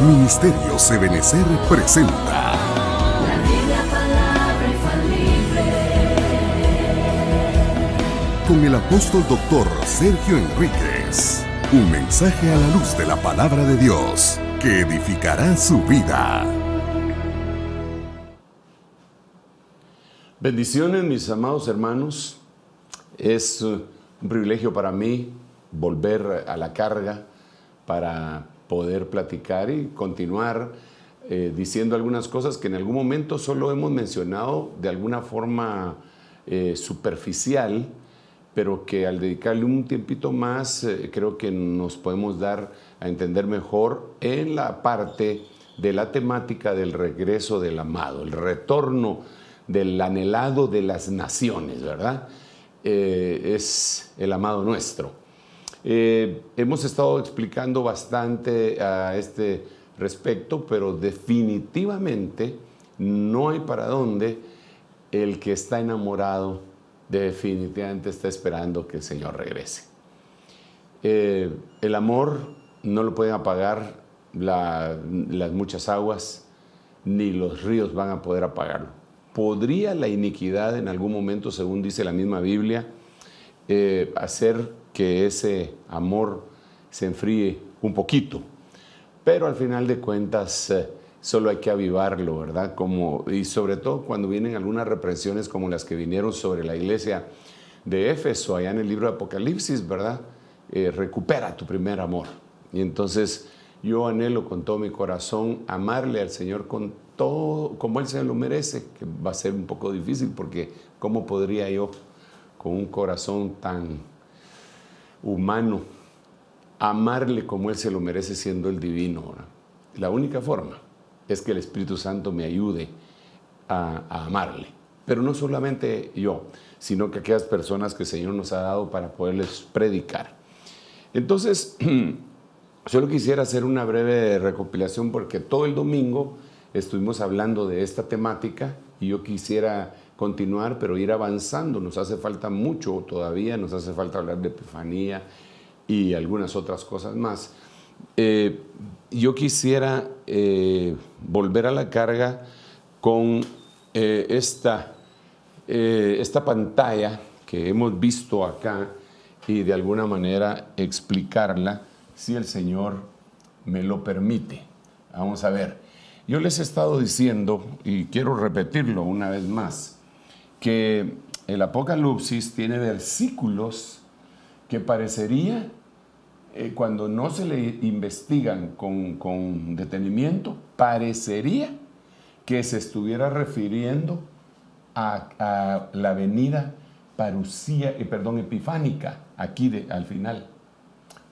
Ministerios Ebenecer presenta La Biblia, palabra infalible. con el apóstol doctor Sergio Enríquez. Un mensaje a la luz de la palabra de Dios que edificará su vida. Bendiciones, mis amados hermanos. Es un privilegio para mí volver a la carga para poder platicar y continuar diciendo algunas cosas que en algún momento solo hemos mencionado de alguna forma superficial, pero que al dedicarle un tiempito más creo que nos podemos dar a entender mejor en la parte de la temática del regreso del amado, el retorno del anhelado de las naciones, ¿verdad? Es el amado nuestro. Hemos estado explicando bastante a este respecto, pero definitivamente no hay para dónde. El que está enamorado definitivamente está esperando que el Señor regrese. El amor no lo pueden apagar las muchas aguas, ni los ríos van a poder apagarlo. ¿Podría la iniquidad en algún momento, según dice la misma Biblia, hacer que ese amor se enfríe un poquito? Pero al final de cuentas solo hay que avivarlo, ¿verdad? Y sobre todo cuando vienen algunas reprensiones como las que vinieron sobre la iglesia de Éfeso, allá en el libro de Apocalipsis, ¿verdad? Recupera tu primer amor. Y entonces yo anhelo con todo mi corazón amarle al Señor con todo como Él se lo merece, que va a ser un poco difícil porque ¿cómo podría yo con un corazón tan humano amarle como Él se lo merece siendo el divino, ¿verdad? La única forma es que el Espíritu Santo me ayude a amarle, pero no solamente yo, sino que aquellas personas que el Señor nos ha dado para poderles predicar. Entonces, solo quisiera hacer una breve recopilación porque todo el domingo estuvimos hablando de esta temática y yo quisiera continuar, pero ir avanzando. Nos hace falta mucho todavía, nos hace falta hablar de Epifanía y algunas otras cosas más. Yo quisiera volver a la carga con esta pantalla que hemos visto acá y de alguna manera explicarla, si el Señor me lo permite. Vamos a ver. Yo les he estado diciendo, y quiero repetirlo una vez más, que el Apocalipsis tiene versículos que parecería, cuando no se le investigan con detenimiento, parecería que se estuviera refiriendo a la venida epifánica, aquí al final.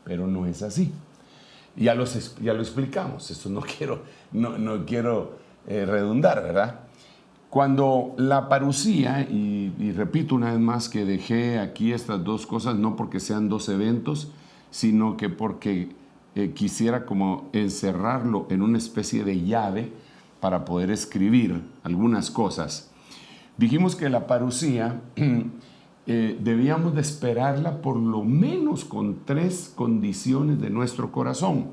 Pero no es así. Ya lo explicamos, eso no quiero redundar, ¿verdad? Cuando la parusía, y repito una vez más que dejé aquí estas dos cosas, no porque sean dos eventos, sino que porque quisiera como encerrarlo en una especie de llave para poder escribir algunas cosas. Dijimos que la parusía debíamos de esperarla por lo menos con 3 condiciones de nuestro corazón.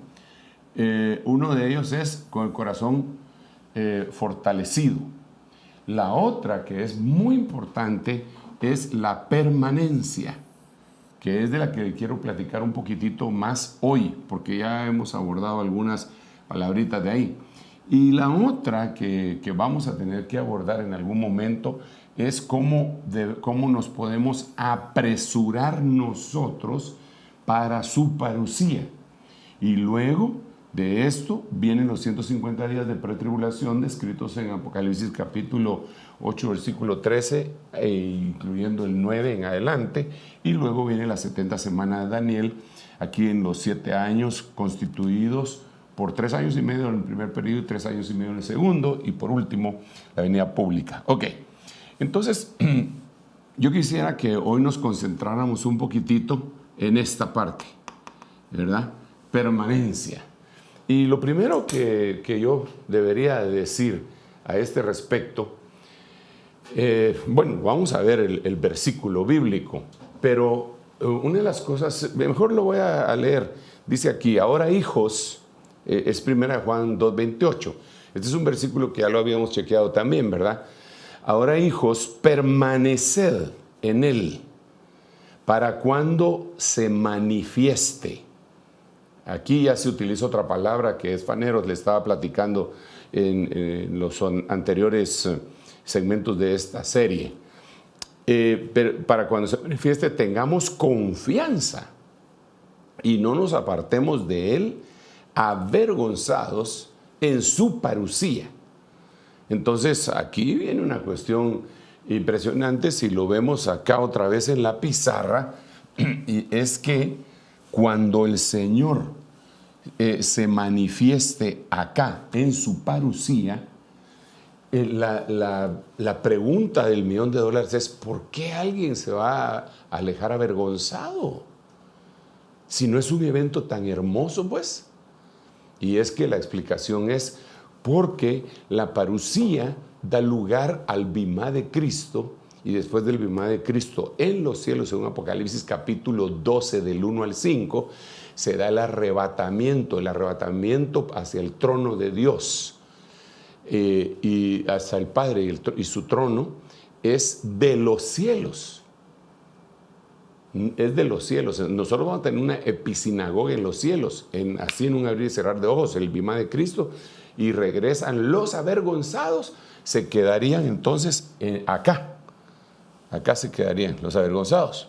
Uno de ellos es con el corazón fortalecido. La otra, que es muy importante, es la permanencia, que es de la que quiero platicar un poquitito más hoy, porque ya hemos abordado algunas palabritas de ahí. Y la otra que vamos a tener que abordar en algún momento es cómo nos podemos apresurar nosotros para su parusía. Y luego de esto vienen los 150 días de pretribulación descritos en Apocalipsis capítulo 8, versículo 13, incluyendo el 9 en adelante. Y luego viene la 70 semana de Daniel, aquí en los 7 años constituidos por 3 años y medio en el primer periodo y 3 años y medio en el segundo. Y por último, la venida pública. Ok. Entonces, yo quisiera que hoy nos concentráramos un poquitito en esta parte, ¿verdad? Permanencia. Y lo primero que yo debería decir a este respecto, vamos a ver el versículo bíblico, pero una de las cosas, mejor lo voy a leer, dice aquí: ahora hijos, Es 1 Juan 2:28. Este es un versículo que ya lo habíamos chequeado también, ¿verdad? Ahora, hijos, permaneced en Él para cuando se manifieste. Aquí ya se utiliza otra palabra que es faneros, le estaba platicando en los anteriores segmentos de esta serie. Pero para cuando se manifieste tengamos confianza y no nos apartemos de Él avergonzados en su parucía. Entonces aquí viene una cuestión impresionante si lo vemos acá otra vez en la pizarra, y es que cuando el Señor se manifieste acá en su parucía, la pregunta del $1,000,000 es: ¿por qué alguien se va a alejar avergonzado? Si no es un evento tan hermoso, pues. Y es que la explicación es porque la parucía da lugar al bimá de Cristo, y después del bimá de Cristo en los cielos, según Apocalipsis capítulo 12 del 1 al 5, se da el arrebatamiento hacia el trono de Dios, y hacia el Padre, y su trono es de los cielos. Es de los cielos. Nosotros vamos a tener una episinagoga en los cielos, así en un abrir y cerrar de ojos, el bimá de Cristo, y regresan los avergonzados, se quedarían entonces acá se quedarían los avergonzados.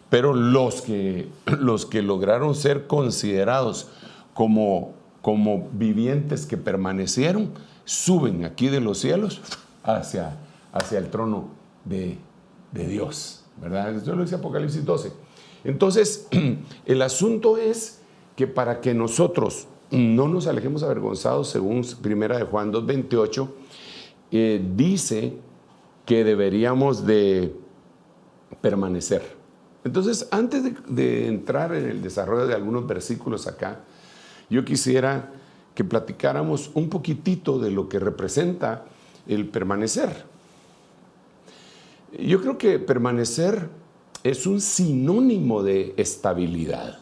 Pero los que lograron ser considerados como vivientes que permanecieron, suben aquí de los cielos hacia el trono de Dios, ¿verdad? Esto lo dice Apocalipsis 12. Entonces, el asunto es que para que nosotros no nos alejemos avergonzados, según 1 Juan 2:28, dice que deberíamos de permanecer. Entonces, antes de entrar en el desarrollo de algunos versículos acá, yo quisiera que platicáramos un poquitito de lo que representa el permanecer. Yo creo que permanecer es un sinónimo de estabilidad.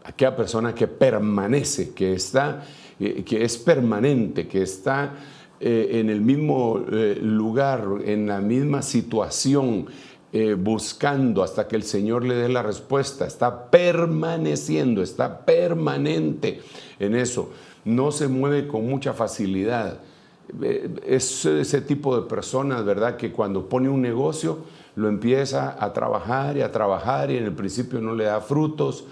Aquella persona que permanece, que es permanente, que está en el mismo lugar, en la misma situación, buscando hasta que el Señor le dé la respuesta, está permaneciendo, está permanente en eso, no se mueve con mucha facilidad. Es ese tipo de personas, ¿verdad?, que cuando pone un negocio lo empieza a trabajar y en el principio no le da frutos,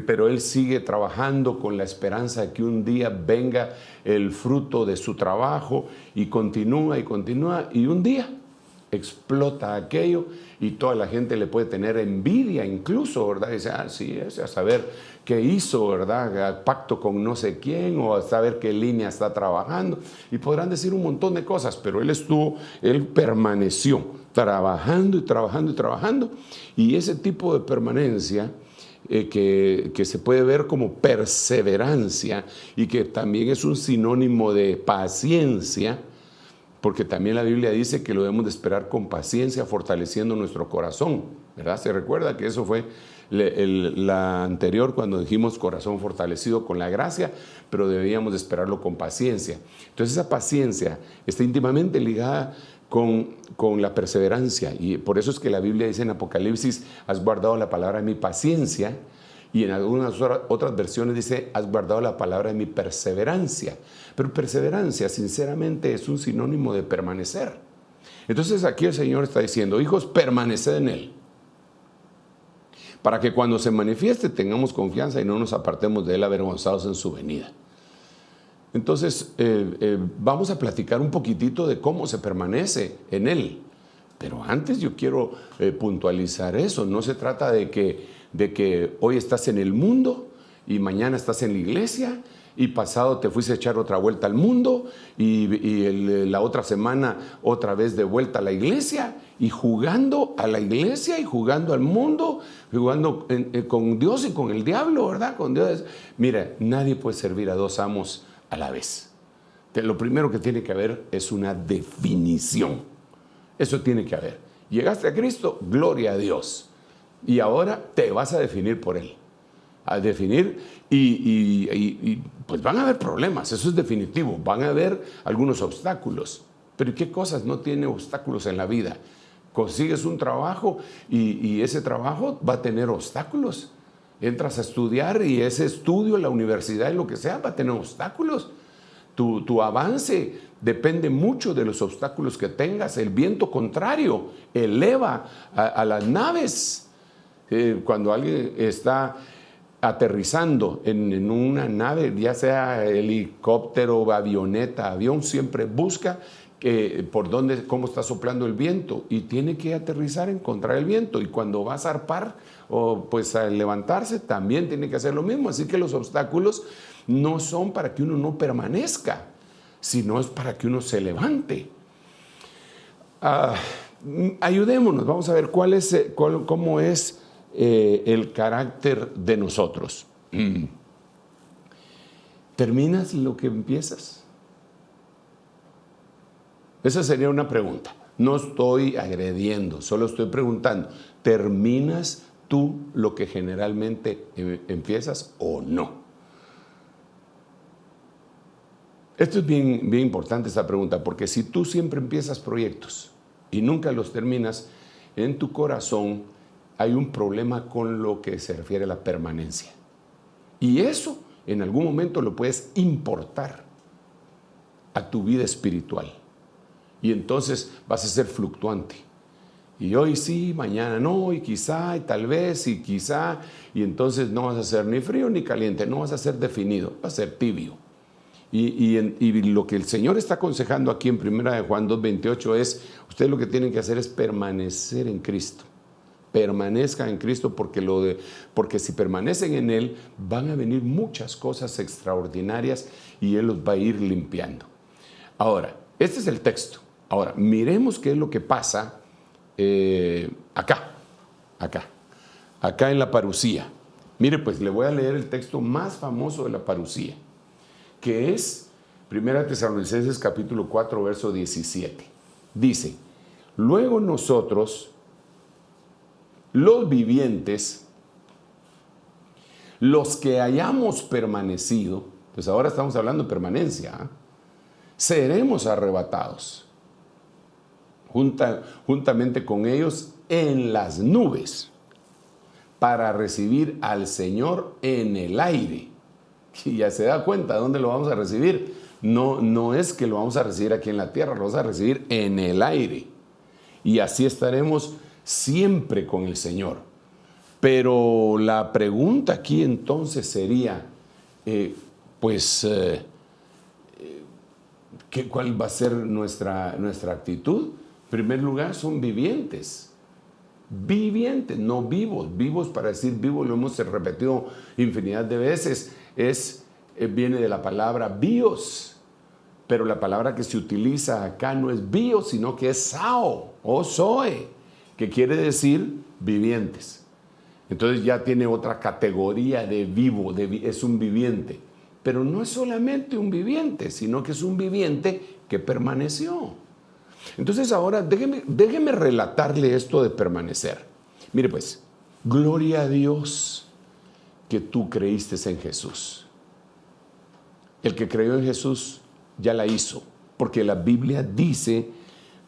pero él sigue trabajando con la esperanza de que un día venga el fruto de su trabajo, y continúa y un día explota aquello y toda la gente le puede tener envidia incluso, ¿verdad? Dice, sí, es a saber qué hizo, ¿verdad? Pacto con no sé quién, o a saber qué línea está trabajando, y podrán decir un montón de cosas, pero él permaneció trabajando, y ese tipo de permanencia que se puede ver como perseverancia, y que también es un sinónimo de paciencia, porque también la Biblia dice que lo debemos de esperar con paciencia, fortaleciendo nuestro corazón, ¿verdad? Se recuerda que eso fue la anterior, cuando dijimos corazón fortalecido con la gracia, pero debíamos de esperarlo con paciencia. Entonces esa paciencia está íntimamente ligada con la perseverancia, y por eso es que la Biblia dice en Apocalipsis: has guardado la palabra de mi paciencia, y en algunas otras versiones dice: has guardado la palabra de mi perseverancia. Pero perseverancia, sinceramente, es un sinónimo de permanecer. Entonces aquí el Señor está diciendo: hijos, permaneced en Él, para que cuando se manifieste tengamos confianza y no nos apartemos de Él avergonzados en su venida. Entonces vamos a platicar un poquitito de cómo se permanece en Él. Pero antes yo quiero puntualizar eso. No se trata de que hoy estás en el mundo y mañana estás en la iglesia, y pasado te fuiste a echar otra vuelta al mundo, y la otra semana otra vez de vuelta a la iglesia, y jugando a la iglesia y jugando al mundo, jugando con Dios y con el diablo, ¿verdad? Con Dios. Mira, nadie puede servir a dos amos a la vez. Lo primero que tiene que haber es una definición. Eso tiene que haber. Llegaste a Cristo, gloria a Dios, y ahora te vas a definir por Él. a definir pues van a haber problemas, eso es definitivo, van a haber algunos obstáculos. Pero ¿qué cosas no tiene obstáculos en la vida? Consigues un trabajo y ese trabajo va a tener obstáculos. Entras a estudiar y ese estudio, la universidad y lo que sea, va a tener obstáculos. Tu avance depende mucho de los obstáculos que tengas. El viento contrario eleva a las naves. Cuando alguien está aterrizando en una nave, ya sea helicóptero, avioneta, avión, siempre busca cómo está soplando el viento y tiene que aterrizar en contra del viento. Y cuando va a zarpar o pues a levantarse, también tiene que hacer lo mismo. Así que los obstáculos no son para que uno no permanezca, sino es para que uno se levante. Ayudémonos, vamos a ver cómo es el carácter de nosotros. ¿Terminas lo que empiezas? Esa sería una pregunta. No estoy agrediendo, solo estoy preguntando. ¿Terminas tú lo que generalmente empiezas o no? Esto es bien importante, esta pregunta, porque si tú siempre empiezas proyectos y nunca los terminas, en tu corazón hay un problema con lo que se refiere a la permanencia. Y eso en algún momento lo puedes importar a tu vida espiritual. Y entonces vas a ser fluctuante. Y hoy sí, mañana no, y quizá, y tal vez, y quizá. Y entonces no vas a ser ni frío ni caliente, no vas a ser definido, vas a ser tibio. Y lo que el Señor está aconsejando aquí en 1 Juan 2:28 es, ustedes lo que tienen que hacer es permanecer en Cristo. Permanezcan en Cristo porque si permanecen en Él, van a venir muchas cosas extraordinarias y Él los va a ir limpiando. Ahora, este es el texto. Ahora, miremos qué es lo que pasa acá en la parusía. Mire, pues le voy a leer el texto más famoso de la parusía, que es 1 Tesalonicenses capítulo 4, verso 17. Dice, luego nosotros, los vivientes, los que hayamos permanecido, pues ahora estamos hablando de permanencia, seremos arrebatados juntamente con ellos en las nubes para recibir al Señor en el aire. Y ya se da cuenta de dónde lo vamos a recibir. No es que lo vamos a recibir aquí en la tierra, lo vamos a recibir en el aire. Y así estaremos siempre con el Señor. Pero la pregunta aquí entonces sería, ¿cuál va a ser nuestra actitud? En primer lugar, son vivientes. Vivientes, no vivos. Vivos, para decir vivos, lo hemos repetido infinidad de veces, viene de la palabra bios. Pero la palabra que se utiliza acá no es bios, sino que es sao o zoe, que quiere decir vivientes. Entonces ya tiene otra categoría de vivo, es un viviente. Pero no es solamente un viviente, sino que es un viviente que permaneció. Entonces ahora déjeme relatarle esto de permanecer. Mire pues, gloria a Dios que tú creíste en Jesús. El que creyó en Jesús ya la hizo, porque la Biblia dice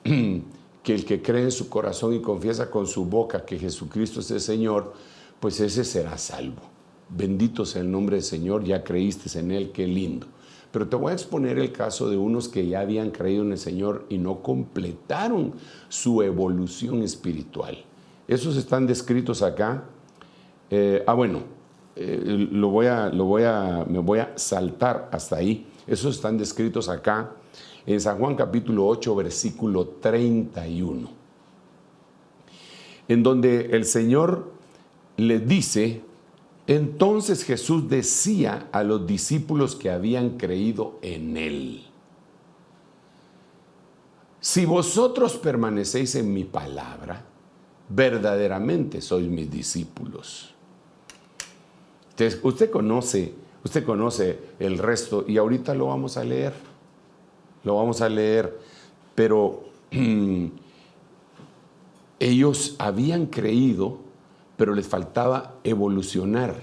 que el que cree en su corazón y confiesa con su boca que Jesucristo es el Señor, pues ese será salvo. Bendito sea el nombre del Señor, ya creíste en Él, qué lindo. Pero te voy a exponer el caso de unos que ya habían creído en el Señor y no completaron su evolución espiritual. Esos están descritos acá. Me voy a saltar hasta ahí. Esos están descritos acá en San Juan capítulo 8, versículo 31. En donde el Señor le dice: entonces Jesús decía a los discípulos que habían creído en Él: si vosotros permanecéis en mi palabra, verdaderamente sois mis discípulos. Usted conoce el resto y ahorita lo vamos a leer. Pero ellos habían creído, pero les faltaba evolucionar.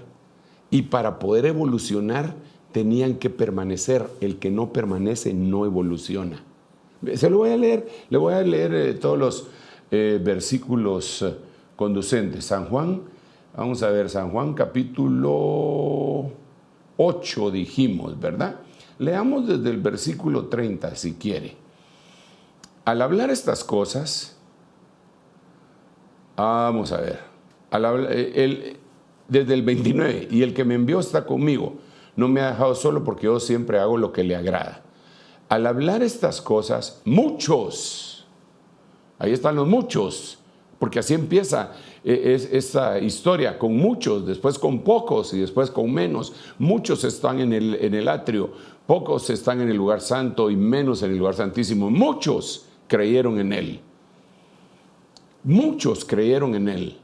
Y para poder evolucionar tenían que permanecer. El que no permanece no evoluciona. Se lo voy a leer. Le voy a leer todos los versículos conducentes. San Juan, vamos a ver, San Juan capítulo 8 dijimos, ¿verdad? Leamos desde el versículo 30 si quiere. Al hablar estas cosas, vamos a ver, desde el 29, y el que me envió está conmigo, no me ha dejado solo porque yo siempre hago lo que le agrada. Al hablar estas cosas, muchos, ahí están los muchos, porque así empieza esta historia, con muchos, después con pocos y después con menos. Muchos están en el atrio, pocos están en el lugar santo y menos en el lugar santísimo. Muchos creyeron en él. Muchos creyeron en él.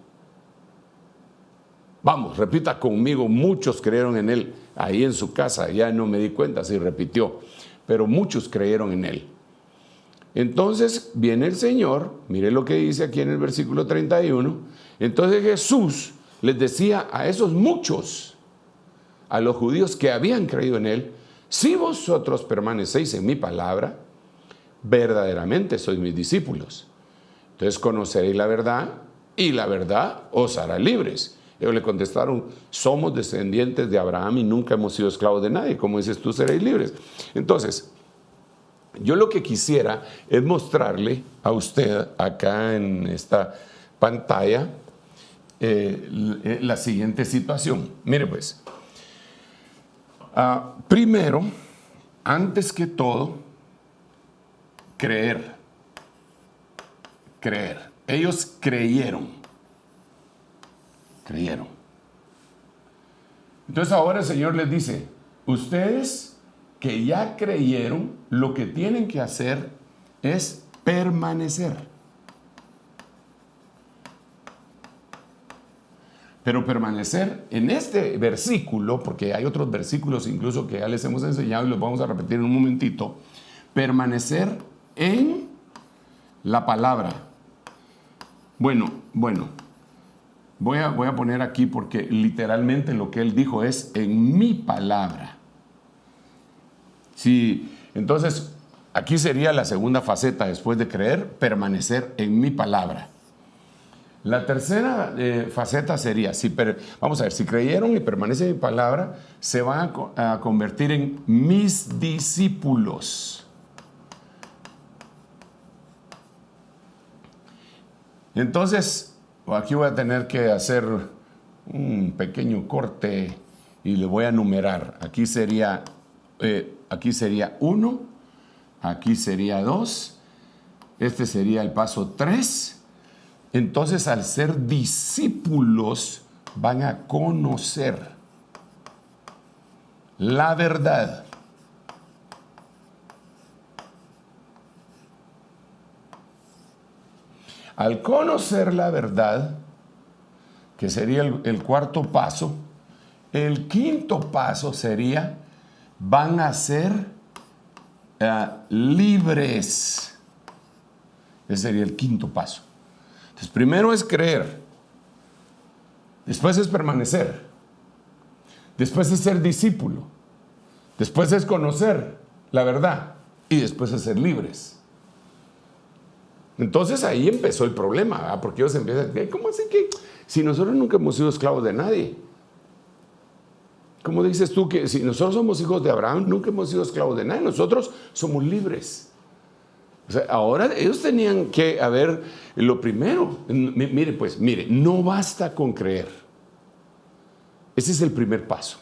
Vamos, repita conmigo, muchos creyeron en él. Ahí en su casa, ya no me di cuenta si repitió, pero muchos creyeron en él. Entonces viene el Señor, mire lo que dice aquí en el versículo 31. Entonces Jesús les decía a esos muchos, a los judíos que habían creído en él: si vosotros permanecéis en mi palabra, verdaderamente sois mis discípulos. Entonces conoceréis la verdad y la verdad os hará libres. Ellos le contestaron: somos descendientes de Abraham y nunca hemos sido esclavos de nadie. Como dices tú, seréis libres. Entonces, yo lo que quisiera es mostrarle a usted acá en esta pantalla la siguiente situación. Mire pues, primero, antes que todo, creer. Ellos creyeron. Entonces ahora el Señor les dice: ustedes que ya creyeron, lo que tienen que hacer es permanecer. Pero permanecer en este versículo, porque hay otros versículos incluso que ya les hemos enseñado y los vamos a repetir en un momentito. Permanecer en la palabra. Bueno. Voy a poner aquí porque literalmente lo que él dijo es: en mi palabra. Sí, entonces aquí sería la segunda faceta después de creer: permanecer en mi palabra. La tercera faceta sería, vamos a ver, si creyeron y permanecen en mi palabra, se van a convertir en mis discípulos. Entonces, aquí voy a tener que hacer un pequeño corte y le voy a numerar. Aquí sería 1, aquí sería 2, este sería el paso 3. Entonces, al ser discípulos, van a conocer la verdad. Al conocer la verdad, que sería el cuarto paso, el quinto paso sería: van a ser libres. Ese sería el quinto paso. Entonces, primero es creer, después es permanecer, después es ser discípulo, después es conocer la verdad y después es ser libres. Entonces ahí empezó el problema, ¿verdad? Porque ellos empiezan a decir: ¿cómo así que si nosotros nunca hemos sido esclavos de nadie? ¿Cómo dices tú que si nosotros somos hijos de Abraham, nunca hemos sido esclavos de nadie? Nosotros somos libres. O sea, ahora ellos tenían que haber lo primero. Mire, no basta con creer. Ese es el primer paso.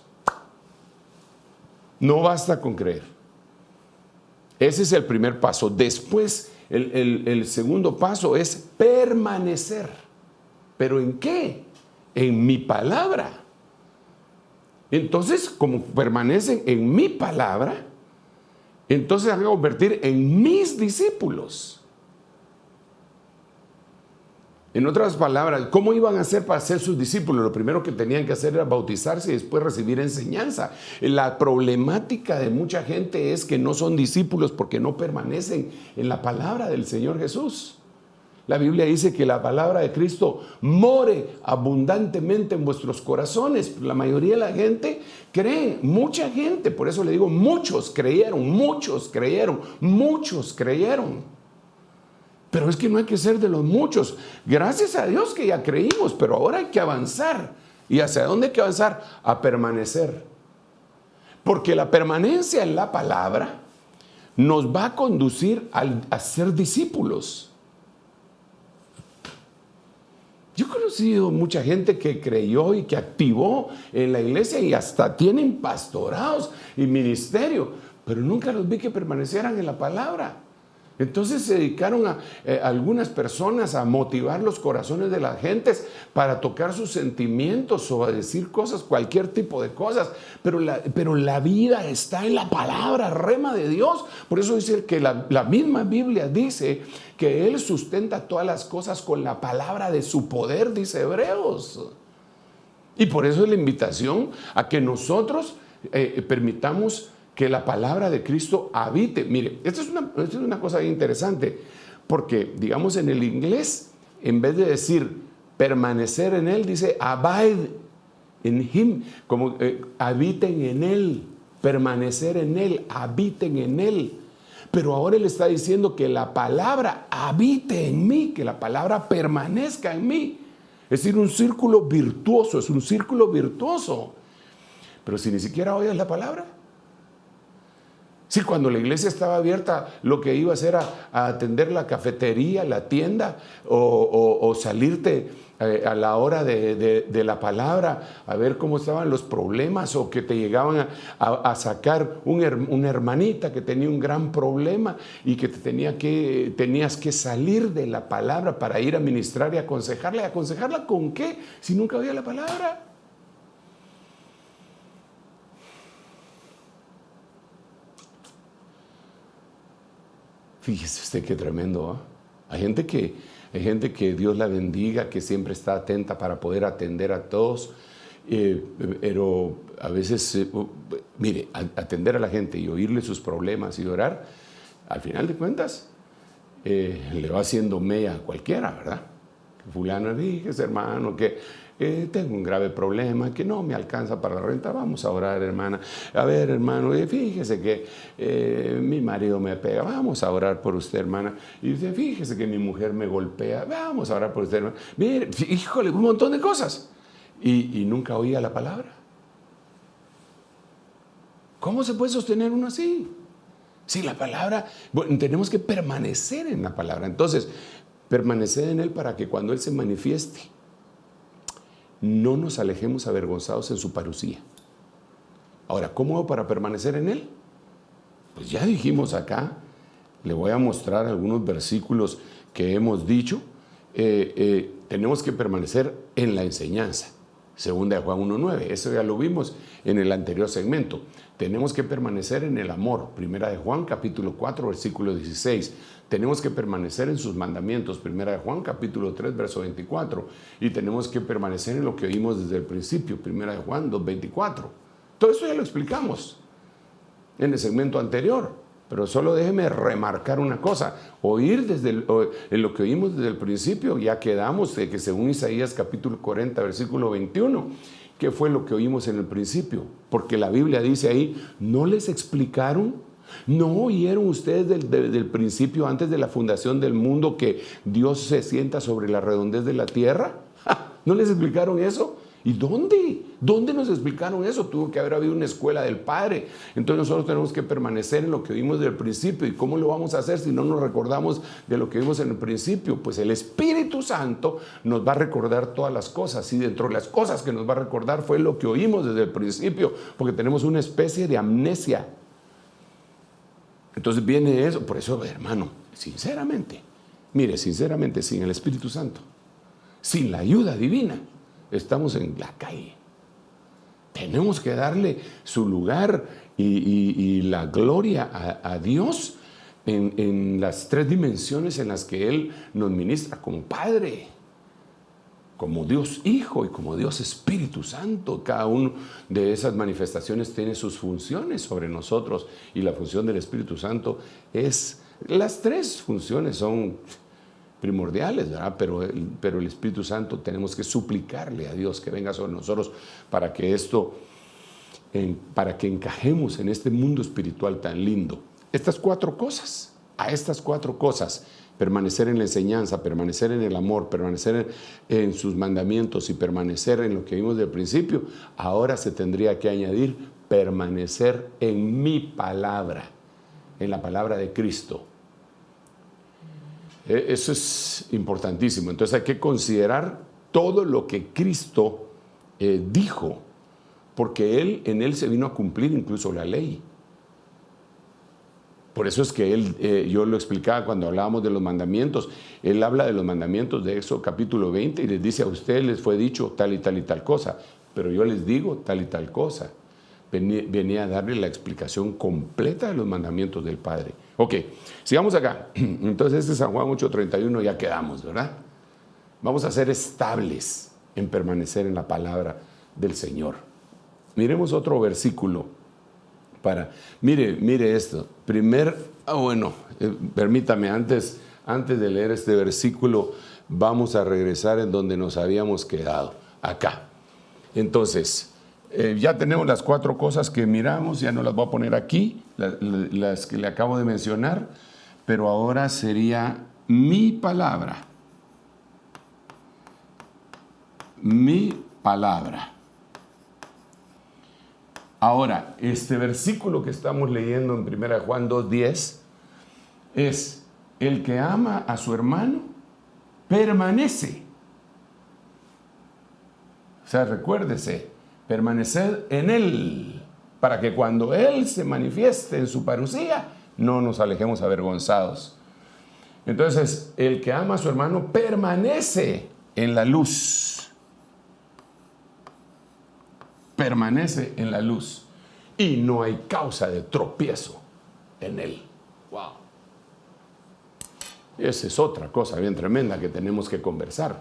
No basta con creer. Ese es el primer paso. Después, el segundo paso es permanecer. ¿Pero en qué? En mi palabra. Entonces, como permanecen en mi palabra, entonces se van a convertir en mis discípulos. En otras palabras, ¿cómo iban a hacer para ser sus discípulos? Lo primero que tenían que hacer era bautizarse y después recibir enseñanza. La problemática de mucha gente es que no son discípulos porque no permanecen en la palabra del Señor Jesús. La Biblia dice que la palabra de Cristo more abundantemente en vuestros corazones. La mayoría de la gente cree, mucha gente, por eso le digo, muchos creyeron. Pero es que no hay que ser de los muchos. Gracias a Dios que ya creímos, pero ahora hay que avanzar. ¿Y hacia dónde hay que avanzar? A permanecer. Porque la permanencia en la palabra nos va a conducir a ser discípulos. Yo he conocido mucha gente que creyó y que activó en la iglesia y hasta tienen pastorados y ministerio, pero nunca los vi que permanecieran en la palabra. Entonces se dedicaron a algunas personas a motivar los corazones de las gentes para tocar sus sentimientos o a decir cosas, cualquier tipo de cosas. Pero la vida está en la palabra, rema de Dios. Por eso dice que la misma Biblia dice que Él sustenta todas las cosas con la palabra de su poder, dice Hebreos. Y por eso es la invitación a que nosotros permitamos que la palabra de Cristo habite. Mire, esto es una cosa bien interesante, porque digamos en el inglés, en vez de decir permanecer en Él, dice abide in Him, como habiten en Él, permanecer en Él, habiten en Él. Pero ahora Él está diciendo que la palabra habite en mí, que la palabra permanezca en mí. Es decir, un círculo virtuoso, es un círculo virtuoso. Pero si ni siquiera oyes la palabra. Sí, cuando la iglesia estaba abierta, lo que iba a hacer a atender la cafetería, la tienda, o salirte a la hora de la palabra, a ver cómo estaban los problemas, o que te llegaban a sacar una hermanita que tenía un gran problema y que tenías que salir de la palabra para ir a ministrar y aconsejarla. ¿Y aconsejarla con qué? Si nunca oía la palabra. Fíjese usted qué tremendo, ¿eh? Hay gente que Dios la bendiga, que siempre está atenta para poder atender a todos, pero a veces, mire, atender a la gente y oírle sus problemas y orar, al final de cuentas, le va haciendo mella a cualquiera, ¿verdad? Fulano, fíjese hermano, que tengo un grave problema, que no me alcanza para la renta, vamos a orar, hermana. A ver, hermano, fíjese que mi marido me pega, vamos a orar por usted, hermana. Y dice, fíjese que mi mujer me golpea, vamos a orar por usted, hermana. Mire, híjole, un montón de cosas. Y nunca oía la palabra. ¿Cómo se puede sostener uno así? Si la palabra, bueno, tenemos que permanecer en la palabra. Entonces, permanecer en Él para que cuando Él se manifieste, no nos alejemos avergonzados en su parucía. Ahora, ¿cómo hago para permanecer en Él? Pues ya dijimos acá, le voy a mostrar algunos versículos que hemos dicho. Tenemos que permanecer en la enseñanza. Segunda de Juan 1:9, eso ya lo vimos en el anterior segmento. Tenemos que permanecer en el amor. Primera de Juan, capítulo 4, versículo 16. Tenemos que permanecer en sus mandamientos. Primera de Juan, capítulo 3, verso 24. Y tenemos que permanecer en lo que oímos desde el principio. Primera de Juan 2:24. Todo eso ya lo explicamos en el segmento anterior. Pero solo déjeme remarcar una cosa. Oír en lo que oímos desde el principio, ya quedamos de que según Isaías capítulo 40, versículo 21, ¿qué fue lo que oímos en el principio? Porque la Biblia dice ahí, ¿no les explicaron? ¿No oyeron ustedes del principio, antes de la fundación del mundo, que Dios se sienta sobre la redondez de la tierra? ¿No les explicaron eso? ¿Y dónde? ¿Dónde nos explicaron eso? Tuvo que haber habido una escuela del Padre. Entonces nosotros tenemos que permanecer en lo que vimos del principio. ¿Y cómo lo vamos a hacer si no nos recordamos de lo que vimos en el principio? Pues el Espíritu Santo nos va a recordar todas las cosas. Y dentro de las cosas que nos va a recordar fue lo que oímos desde el principio. Porque tenemos una especie de amnesia. Entonces viene eso. Por eso, hermano, sinceramente, mire, sinceramente, sin el Espíritu Santo, sin la ayuda divina, estamos en la calle. Tenemos que darle su lugar y la gloria a Dios en las tres dimensiones en las que Él nos ministra, como Padre, como Dios Hijo y como Dios Espíritu Santo. Cada una de esas manifestaciones tiene sus funciones sobre nosotros, y la función del Espíritu Santo es, las tres funciones son primordiales, ¿verdad? Pero el Espíritu Santo tenemos que suplicarle a Dios que venga sobre nosotros para que para que encajemos en este mundo espiritual tan lindo. A estas cuatro cosas, permanecer en la enseñanza, permanecer en el amor, permanecer en sus mandamientos y permanecer en lo que vimos del principio, ahora se tendría que añadir permanecer en mi palabra, en la palabra de Cristo. Eso es importantísimo. Entonces hay que considerar todo lo que Cristo dijo, porque en Él se vino a cumplir incluso la ley. Por eso es que yo lo explicaba cuando hablábamos de los mandamientos. Él habla de los mandamientos de Éxodo capítulo 20 y les dice: a ustedes les fue dicho tal y tal y tal cosa, pero yo les digo tal y tal cosa. Venía a darle la explicación completa de los mandamientos del Padre. Ok, sigamos acá. Entonces este San Juan 8:31 ya quedamos, ¿verdad? Vamos a ser estables en permanecer en la palabra del Señor. Miremos otro versículo. Mire esto. Permítame, antes de leer este versículo, vamos a regresar en donde nos habíamos quedado, acá. Entonces, ya tenemos las cuatro cosas que miramos, ya no las voy a poner aquí, las que le acabo de mencionar, pero ahora sería mi palabra. Mi palabra. Ahora, este versículo que estamos leyendo en 1 Juan 2:10 es: el que ama a su hermano permanece. O sea, recuérdese, permanecer en Él, para que cuando Él se manifieste en su parucía, no nos alejemos avergonzados. Entonces, el que ama a su hermano permanece en la luz. Permanece en la luz y no hay causa de tropiezo en él. Wow. Esa es otra cosa bien tremenda que tenemos que conversar.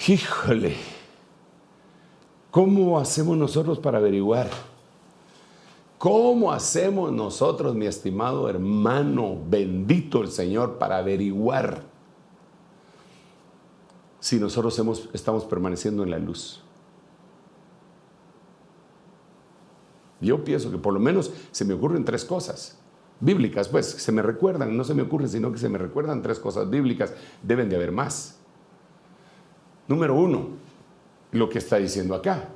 Híjole, ¿cómo hacemos nosotros para averiguar? ¿Cómo hacemos nosotros, mi estimado hermano, bendito el Señor, para averiguar si nosotros estamos permaneciendo en la luz? Yo pienso que por lo menos se me ocurren tres cosas bíblicas, pues, se me recuerdan, no se me ocurren, sino que se me recuerdan tres cosas bíblicas. Deben de haber más. Número uno, lo que está diciendo acá.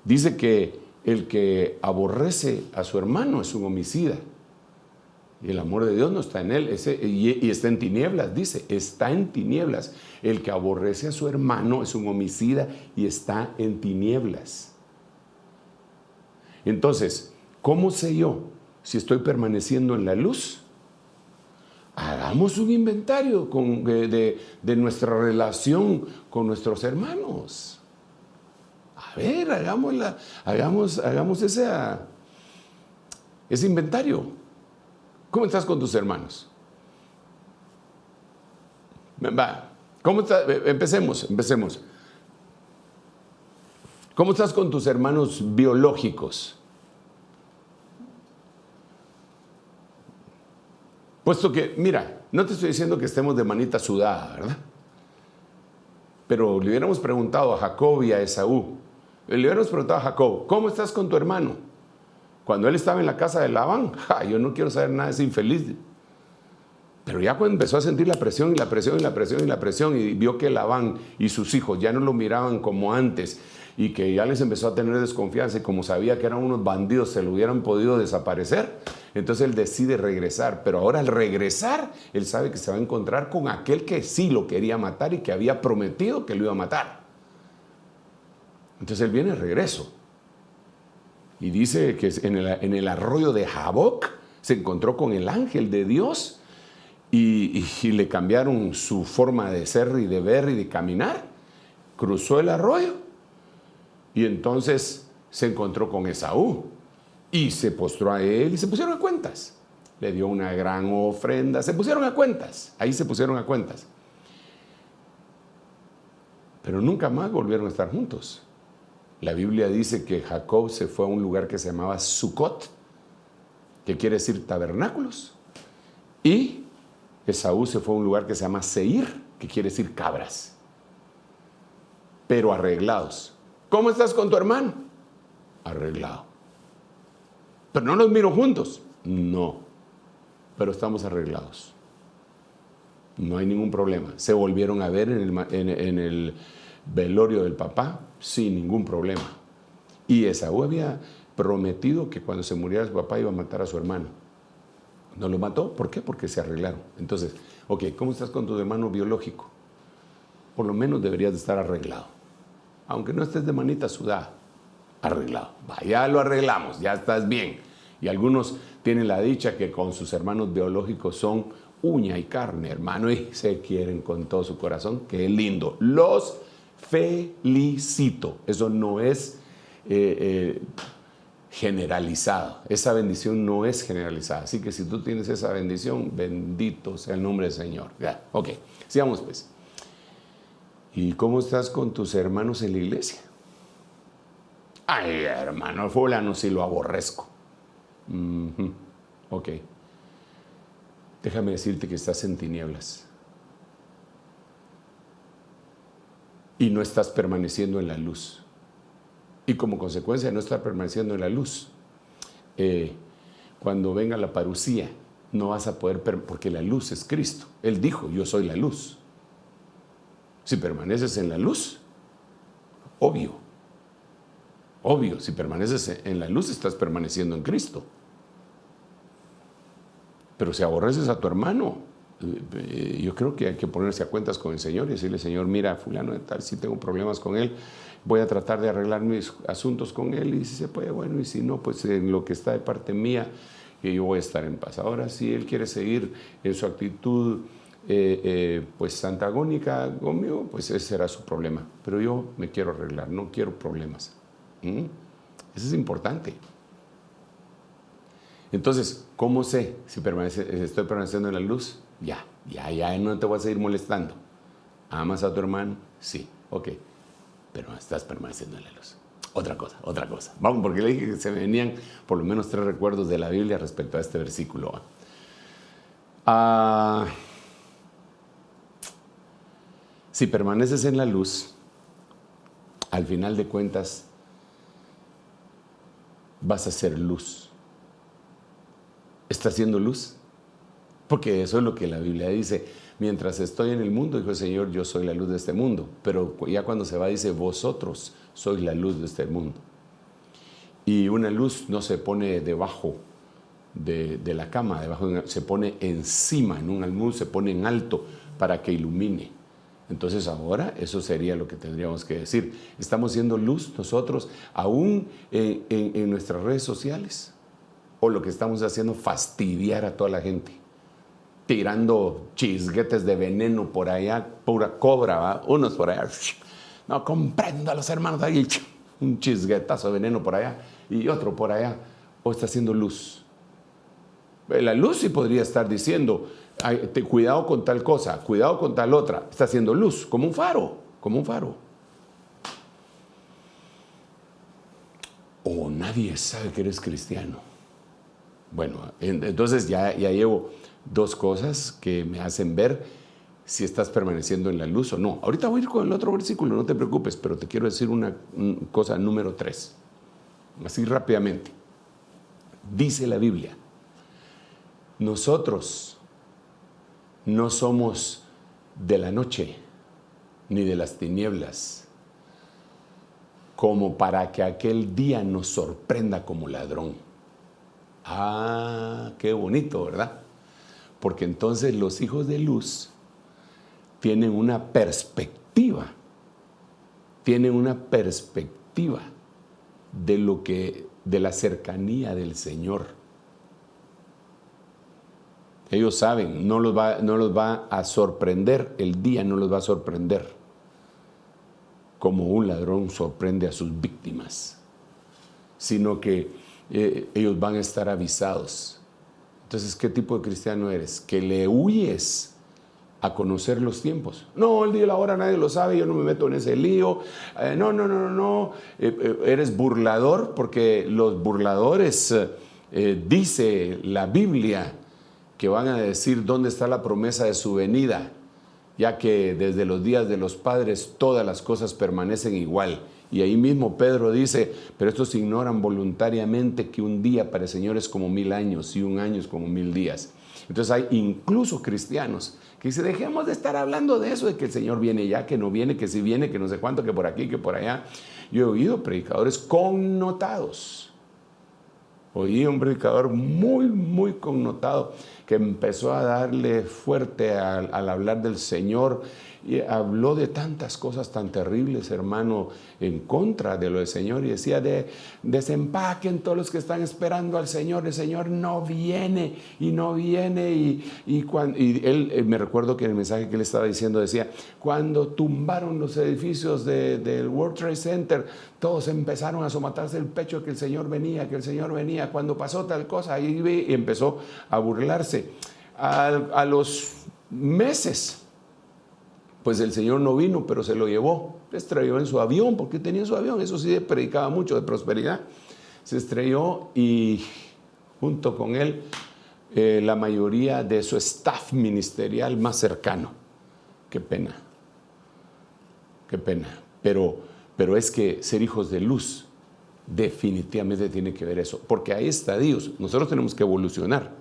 Dice que el que aborrece a su hermano es un homicida. Y el amor de Dios no está en él, y está en tinieblas, dice, está en tinieblas. El que aborrece a su hermano es un homicida y está en tinieblas. Entonces, ¿cómo sé yo si estoy permaneciendo en la luz? Hagamos un inventario de nuestra relación con nuestros hermanos. A ver, hagamos ese inventario. ¿Cómo estás con tus hermanos? ¿Cómo estás? Empecemos. ¿Cómo estás con tus hermanos biológicos? Puesto que, mira, no te estoy diciendo que estemos de manita sudada, ¿verdad? Pero le hubiéramos preguntado a Jacob y a Esaú. Le hubiéramos preguntado a Jacob: ¿cómo estás con tu hermano? Cuando él estaba en la casa de Labán, yo no quiero saber nada de ese infeliz. Pero ya cuando empezó a sentir la presión y vio que Labán y sus hijos ya no lo miraban como antes y que ya les empezó a tener desconfianza, y como sabía que eran unos bandidos, se lo hubieran podido desaparecer, entonces él decide regresar. Pero ahora al regresar, él sabe que se va a encontrar con aquel que sí lo quería matar y que había prometido que lo iba a matar. Entonces él viene de regreso. Y dice que en el arroyo de Jaboc se encontró con el ángel de Dios y le cambiaron su forma de ser y de ver y de caminar. Cruzó el arroyo y entonces se encontró con Esaú y se postró a él y se pusieron a cuentas. Le dio una gran ofrenda, se pusieron a cuentas, ahí se pusieron a cuentas. Pero nunca más volvieron a estar juntos. La Biblia dice que Jacob se fue a un lugar que se llamaba Sucot, que quiere decir tabernáculos, y Esaú se fue a un lugar que se llama Seir, que quiere decir cabras, pero arreglados. ¿Cómo estás con tu hermano? Arreglado. Pero no los miro juntos. No, pero estamos arreglados. No hay ningún problema. ¿Se volvieron a ver en el velorio del papá? Sin ningún problema. Y Esaú había prometido que cuando se muriera su papá iba a matar a su hermano. No lo mató. ¿Por qué? Porque se arreglaron. Entonces, ok, ¿cómo estás con tu hermano biológico? Por lo menos deberías de estar arreglado. Aunque no estés de manita sudada, arreglado. Ya lo arreglamos, ya estás bien. Y algunos tienen la dicha que con sus hermanos biológicos son uña y carne, hermano, y se quieren con todo su corazón. Qué lindo. Los felicito. Eso no es generalizado. Esa bendición no es generalizada. Así que si tú tienes esa bendición, bendito sea el nombre del Señor. Ya, ok, sigamos pues. ¿Y cómo estás con tus hermanos en la iglesia? Ay, hermano, fulano sí lo aborrezco. Ok. Déjame decirte que estás en tinieblas. Y no estás permaneciendo en la luz. Y como consecuencia de no estar permaneciendo en la luz, cuando venga la parucía, no vas a poder, porque la luz es Cristo. Él dijo, yo soy la luz. Si permaneces en la luz, obvio, si permaneces en la luz, estás permaneciendo en Cristo. Pero si aborreces a tu hermano, yo creo que hay que ponerse a cuentas con el Señor y decirle, Señor, mira, fulano de tal, si tengo problemas con él, voy a tratar de arreglar mis asuntos con él, y si se puede, bueno, y si no, pues en lo que está de parte mía, yo voy a estar en paz. Ahora, si él quiere seguir en su actitud pues antagónica conmigo, pues ese será su problema. Pero yo me quiero arreglar, no quiero problemas. Eso es importante. Entonces, ¿cómo sé si estoy permaneciendo en la luz? Ya no te voy a seguir molestando. ¿Amas a tu hermano? Sí, ok. Pero estás permaneciendo en la luz. Otra cosa. Vamos, porque le dije que se venían por lo menos 3 recuerdos de la Biblia respecto a este versículo. Si permaneces en la luz, al final de cuentas, vas a ser luz. ¿Estás siendo luz? Porque eso es lo que la Biblia dice. Mientras estoy en el mundo, dijo el Señor, yo soy la luz de este mundo. Pero ya cuando se va, dice, vosotros sois la luz de este mundo. Y una luz no se pone debajo de la cama, se pone encima, en un almud, se pone en alto para que ilumine. Entonces ahora eso sería lo que tendríamos que decir. ¿Estamos siendo luz nosotros aún en nuestras redes sociales? ¿O lo que estamos haciendo fastidiar a toda la gente? Tirando chisguetes de veneno por allá, pura cobra, ¿va? Unos por allá. No comprendo a los hermanos ahí. Un chisguetazo de veneno por allá y otro por allá. ¿O está haciendo luz? La luz sí podría estar diciendo, cuidado con tal cosa, cuidado con tal otra. Está haciendo luz, como un faro. O nadie sabe que eres cristiano. Bueno, entonces ya llevo 2 cosas que me hacen ver si estás permaneciendo en la luz o no. Ahorita voy a ir con el otro versículo, no te preocupes, pero te quiero decir una cosa número 3. Así rápidamente. Dice la Biblia, nosotros no somos de la noche ni de las tinieblas, como para que aquel día nos sorprenda como ladrón. Qué bonito, ¿verdad? Porque entonces los hijos de luz tienen una perspectiva de la cercanía del Señor. Ellos saben, no los va a sorprender, el día no los va a sorprender como un ladrón sorprende a sus víctimas, sino que ellos van a estar avisados. Entonces, ¿qué tipo de cristiano eres? ¿Que le huyes a conocer los tiempos? No, el día y la hora nadie lo sabe, yo no me meto en ese lío. No. Eres burlador, porque los burladores, dice la Biblia, que van a decir dónde está la promesa de su venida, ya que desde los días de los padres todas las cosas permanecen igual. Y ahí mismo Pedro dice, pero estos ignoran voluntariamente que un día para el Señor es como 1000 años y un año es como 1000 días. Entonces hay incluso cristianos que dicen, dejemos de estar hablando de eso, de que el Señor viene ya, que no viene, que sí viene, que no sé cuánto, que por aquí, que por allá. Yo he oído predicadores connotados. Oí un predicador muy connotado que empezó a darle fuerte al hablar del Señor y habló de tantas cosas tan terribles, hermano, en contra de lo del Señor, y decía desempaquen todos los que están esperando al Señor, el Señor no viene y no viene, y él, me recuerdo que en el mensaje que él estaba diciendo decía, cuando tumbaron los edificios del World Trade Center, todos empezaron a somatarse el pecho que el Señor venía, cuando pasó tal cosa, ahí y empezó a burlarse. A los meses, pues el Señor no vino, pero se lo llevó. Se estrelló en su avión, porque tenía su avión. Eso sí, predicaba mucho de prosperidad. Se estrelló y junto con él la mayoría de su staff ministerial más cercano. Qué pena. Qué pena. Pero es que ser hijos de luz definitivamente tiene que ver eso. Porque hay estadios. Nosotros tenemos que evolucionar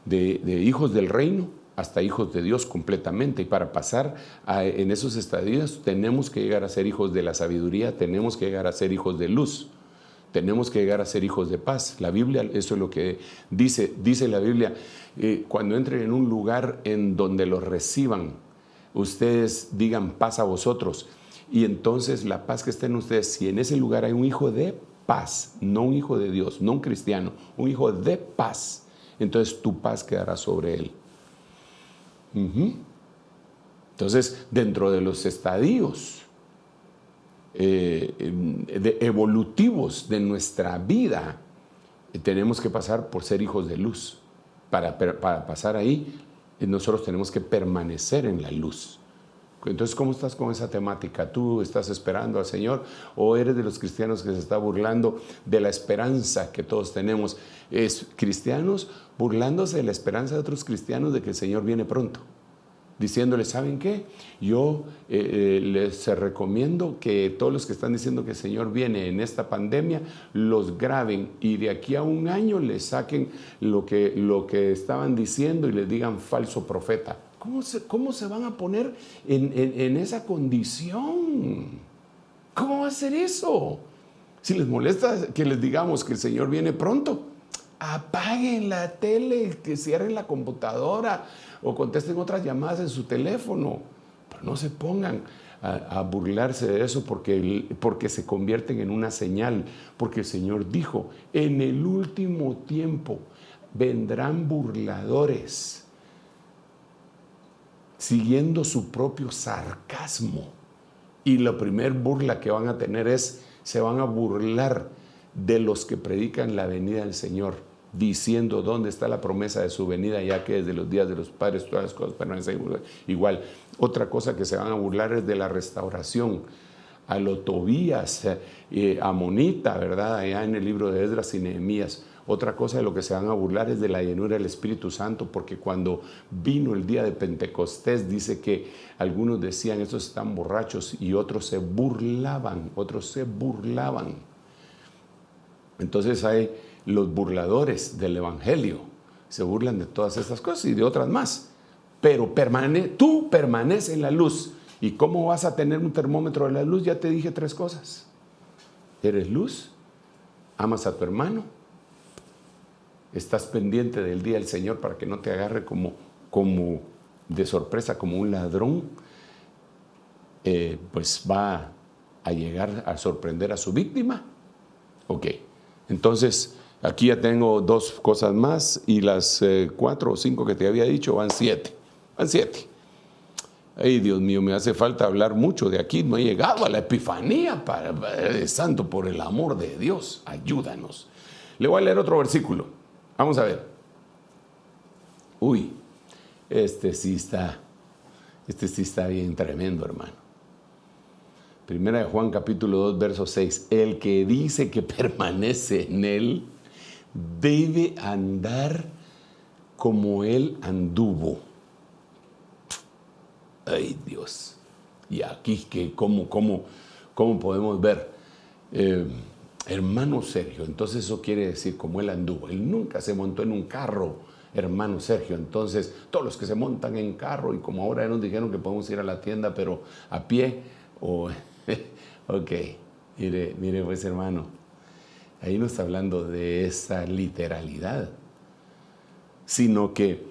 de hijos del reino hasta hijos de Dios completamente, y para pasar en esos estadios tenemos que llegar a ser hijos de la sabiduría, tenemos que llegar a ser hijos de luz, tenemos que llegar a ser hijos de paz. La Biblia, eso es lo que dice la Biblia, cuando entren en un lugar en donde los reciban, ustedes digan paz a vosotros, y entonces la paz que está en ustedes, si en ese lugar hay un hijo de paz, no un hijo de Dios, no un cristiano, un hijo de paz, entonces tu paz quedará sobre él. Entonces, dentro de los estadios evolutivos de nuestra vida, tenemos que pasar por ser hijos de luz. Para pasar ahí, nosotros tenemos que permanecer en la luz. Entonces, ¿cómo estás con esa temática? ¿Tú estás esperando al Señor o eres de los cristianos que se está burlando de la esperanza que todos tenemos? Es cristianos burlándose de la esperanza de otros cristianos de que el Señor viene pronto, diciéndoles, ¿saben qué? Yo les recomiendo que todos los que están diciendo que el Señor viene en esta pandemia, los graben y de aquí a un año les saquen lo que estaban diciendo y les digan falso profeta. ¿Cómo se van a poner en esa condición? ¿Cómo va a ser eso? Si les molesta que les digamos que el Señor viene pronto, apaguen la tele, que cierren la computadora o contesten otras llamadas en su teléfono. Pero no se pongan a burlarse de eso porque se convierten en una señal. Porque el Señor dijo, en el último tiempo vendrán burladores siguiendo su propio sarcasmo. Y la primer burla que van a tener se van a burlar de los que predican la venida del Señor, diciendo dónde está la promesa de su venida, ya que desde los días de los padres todas las cosas permanecen igual. Otra cosa que se van a burlar es de la restauración. A lo Tobías, amonita, ¿verdad? Allá en el libro de Esdras y Nehemías. Otra cosa de lo que se van a burlar es de la llenura del Espíritu Santo, porque cuando vino el día de Pentecostés, dice que algunos decían, estos están borrachos, y otros se burlaban. Entonces hay los burladores del Evangelio, se burlan de todas estas cosas y de otras más, pero tú permaneces en la luz. ¿Y cómo vas a tener un termómetro de la luz? Ya te dije 3 cosas. Eres luz, amas a tu hermano, estás pendiente del día del Señor para que no te agarre como de sorpresa, como un ladrón, pues va a llegar a sorprender a su víctima. Ok, entonces aquí ya tengo 2 cosas más y las 4 o 5 que te había dicho van 7. Ay, Dios mío, me hace falta hablar mucho de aquí. No he llegado a la epifanía, Santo, por el amor de Dios, ayúdanos. Le voy a leer otro versículo. Vamos a ver. Uy, este sí está bien tremendo, hermano. Primera de Juan, capítulo 2, verso 6. El que dice que permanece en él debe andar como él anduvo. Ay, Dios. Y aquí, ¿cómo podemos ver? Hermano Sergio, entonces eso quiere decir como él anduvo. Él nunca se montó en un carro, hermano Sergio. Entonces, todos los que se montan en carro, y como ahora nos dijeron que podemos ir a la tienda, pero a pie, ok, mire pues, hermano, ahí no está hablando de esa literalidad, sino que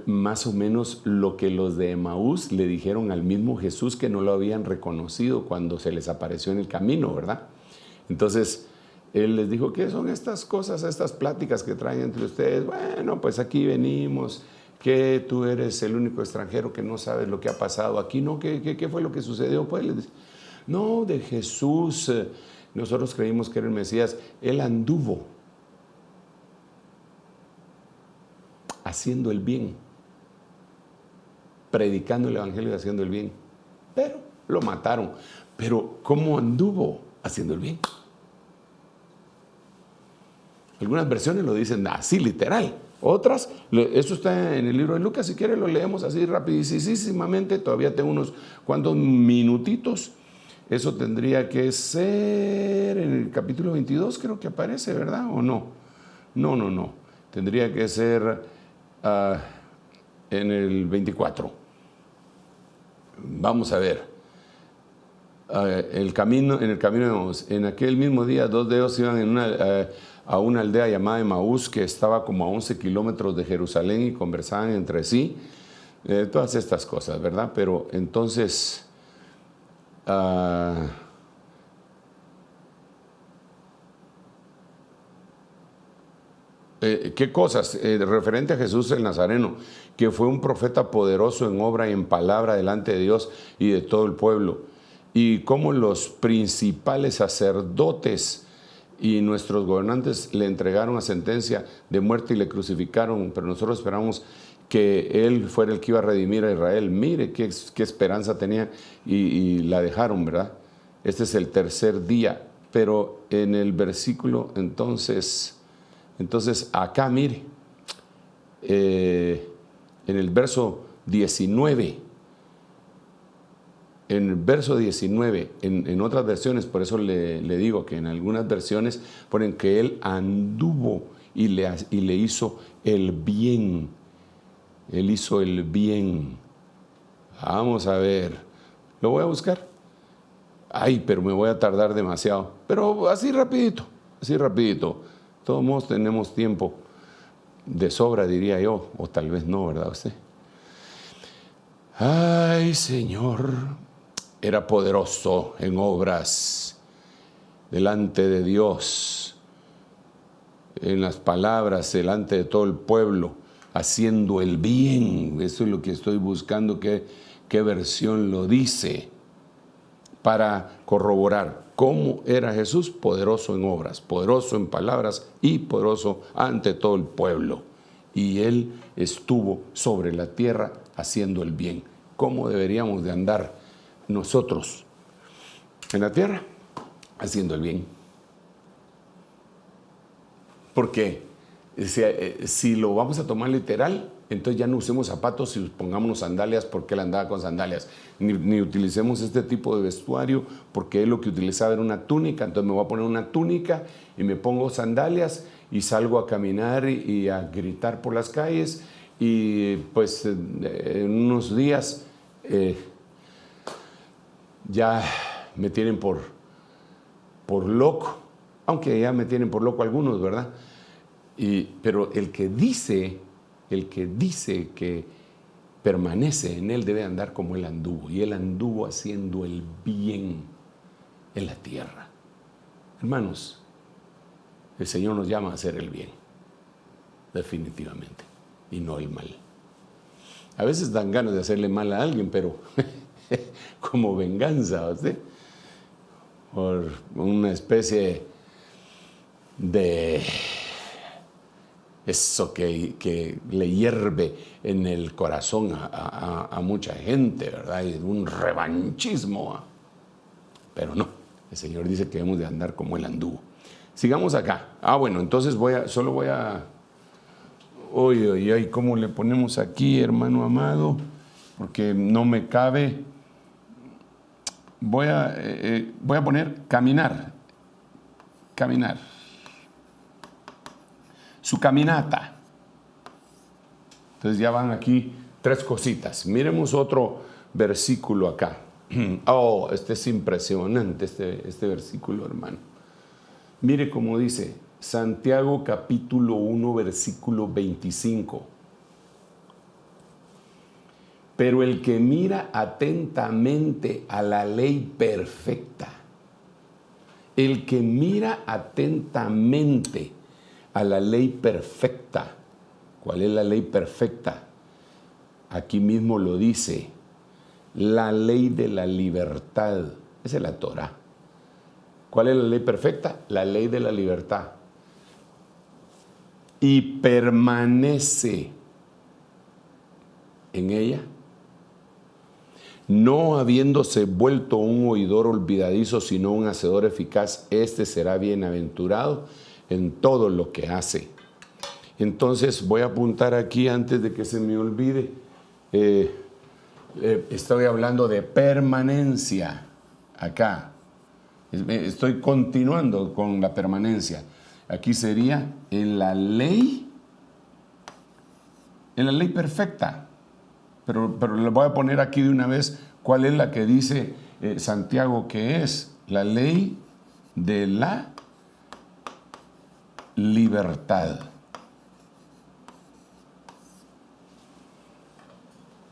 más o menos lo que los de Emaús le dijeron al mismo Jesús, que no lo habían reconocido cuando se les apareció en el camino, ¿verdad? Entonces, él les dijo, ¿qué son estas cosas, estas pláticas que traen entre ustedes? Bueno, pues aquí venimos, que tú eres el único extranjero que no sabes lo que ha pasado aquí, ¿no? ¿Qué fue lo que sucedió? Pues les dice, no, de Jesús, nosotros creímos que era el Mesías, él anduvo haciendo el bien, predicando el evangelio y haciendo el bien, pero lo mataron. Pero ¿cómo anduvo haciendo el bien? Algunas versiones lo dicen así literal, otras, eso está en el libro de Lucas, si quiere lo leemos así rapidísimamente, todavía tengo unos cuantos minutitos. Eso tendría que ser en el capítulo 22, creo que aparece, ¿verdad? ¿O no? No. Tendría que ser en el 24. Vamos a ver. En el camino de Emaús. En aquel mismo día, 2 de ellos iban a una aldea llamada Emaús, que estaba como a 11 kilómetros de Jerusalén, y conversaban entre sí. Todas estas cosas, ¿verdad? Pero entonces... ¿qué cosas? Referente a Jesús el Nazareno, que fue un profeta poderoso en obra y en palabra delante de Dios y de todo el pueblo. Y cómo los principales sacerdotes y nuestros gobernantes le entregaron a sentencia de muerte y le crucificaron, pero nosotros esperamos que él fuera el que iba a redimir a Israel. Mire qué esperanza tenía, y la dejaron, ¿verdad? Este es el tercer día, pero en el versículo, entonces acá, mire, en el verso 19, en otras versiones, por eso le digo que en algunas versiones ponen que él anduvo y le hizo el bien. Él hizo el bien. Vamos a ver, lo voy a buscar. Ay, pero me voy a tardar demasiado. Pero así rapidito. Todos modos tenemos tiempo de sobra, diría yo, o tal vez no, ¿verdad usted? Ay, Señor, era poderoso en obras delante de Dios, en las palabras delante de todo el pueblo, haciendo el bien. Eso es lo que estoy buscando, qué versión lo dice, para corroborar cómo era Jesús, poderoso en obras, poderoso en palabras y poderoso ante todo el pueblo. Y él estuvo sobre la tierra haciendo el bien. ¿Cómo deberíamos de andar nosotros en la tierra? Haciendo el bien. Porque si lo vamos a tomar literal, entonces ya no usemos zapatos y pongámonos sandalias porque él andaba con sandalias. Ni utilicemos este tipo de vestuario porque él lo que utilizaba era una túnica. Entonces me voy a poner una túnica y me pongo sandalias y salgo a caminar y a gritar por las calles. Y pues en unos días ya me tienen por loco. Aunque ya me tienen por loco algunos, ¿verdad? Pero el que dice que permanece en él debe andar como él anduvo. Y él anduvo haciendo el bien en la tierra. Hermanos, el Señor nos llama a hacer el bien, definitivamente, y no el mal. A veces dan ganas de hacerle mal a alguien, pero como venganza, ¿usted? Por una especie de eso que le hierve en el corazón a mucha gente, ¿verdad? Y un revanchismo. Pero no, el Señor dice que debemos de andar como él anduvo. Sigamos acá. Bueno, entonces solo voy a Oye, ¿cómo le ponemos aquí, hermano amado? Porque no me cabe. Voy a poner caminar. Caminar. Su caminata. Entonces ya van aquí 3 cositas. Miremos otro versículo acá. Oh, este es impresionante, este versículo, hermano. Mire cómo dice Santiago capítulo 1, versículo 25. Pero el que mira atentamente a la ley perfecta, el que mira atentamente a la ley perfecta. ¿Cuál es la ley perfecta? Aquí mismo lo dice, la ley de la libertad. Esa es la Torah. ¿Cuál es la ley perfecta? La ley de la libertad. Y permanece en ella, no habiéndose vuelto un oidor olvidadizo, sino un hacedor eficaz, este será bienaventurado en todo lo que hace. Entonces voy a apuntar aquí antes de que se me olvide. Estoy hablando de permanencia acá. Estoy continuando con la permanencia. Aquí sería en la ley perfecta. Pero le voy a poner aquí de una vez cuál es la que dice Santiago que es la ley de la libertad.